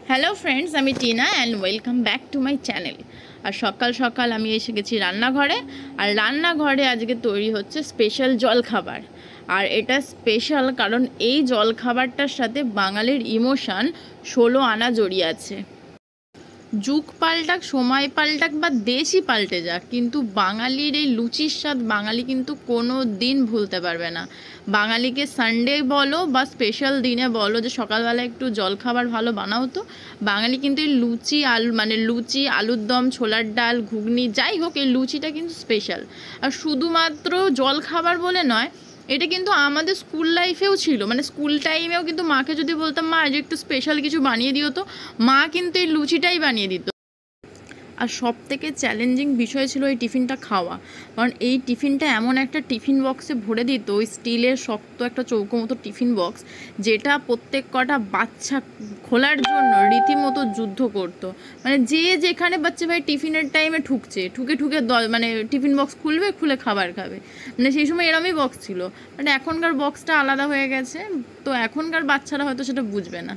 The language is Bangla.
হ্যালো ফ্রেন্ডস, আমি Tina and welcome back to my channel. আর সকাল সকাল আমি এসে গেছি রান্নাঘরে। আর রান্নাঘরে আজকে তৈরি হচ্ছে স্পেশাল জলখাবার। আর এটা স্পেশাল কারণ এই জলখাবারটার সাথে বাঙালির ইমোশান 16 আনা জড়িয়ে আছে। যুগ পাল্টাক, সময় পাল্টাক বা দেশই পাল্টে যাক, কিন্তু বাঙালির এই লুচির স্বাদ বাঙালি কিন্তু কোনো দিন ভুলতে পারবে না। বাঙালিকে সানডে বলো বা স্পেশাল দিনে বলো যে সকালবেলা একটু জলখাবার ভালো বানাও, তো বাঙালি কিন্তু এই লুচি লুচি, আলুর দম, ছোলার ডাল, ঘুগনি, যাই হোক, এই লুচিটা কিন্তু স্পেশাল। আর শুধুমাত্র জলখাবার বলে নয়, এটা কিন্তু আমাদের স্কুল লাইফেও ছিল। মানে স্কুল টাইমেও কিন্তু মাকে যদি বলতাম, মা আজ একটু স্পেশাল কিছু বানিয়ে দিও, তো মা কিন্তু এই লুচিটাই বানিয়ে দিত। আর সব থেকে চ্যালেঞ্জিং বিষয় ছিল এই টিফিনটা খাওয়া। কারণ এই টিফিনটা এমন একটা টিফিন বক্সে ভরে দিত, ওই স্টিলের শক্ত একটা চৌকো মতো টিফিন বক্স, যেটা প্রত্যেক কটা বাচ্চা খোলার জন্য রীতিমতো যুদ্ধ করতো। মানে যে যেখানে বাচ্চা ভাই টিফিনের টাইমে ঠুকে মানে টিফিন বক্স খুলবে, খুলে খাবার খাবে। মানে সেই সময় এরমই বক্স ছিল। মানে এখনকার বক্সটা আলাদা হয়ে গেছে, তো এখনকার বাচ্চারা হয়তো সেটা বুঝবে না।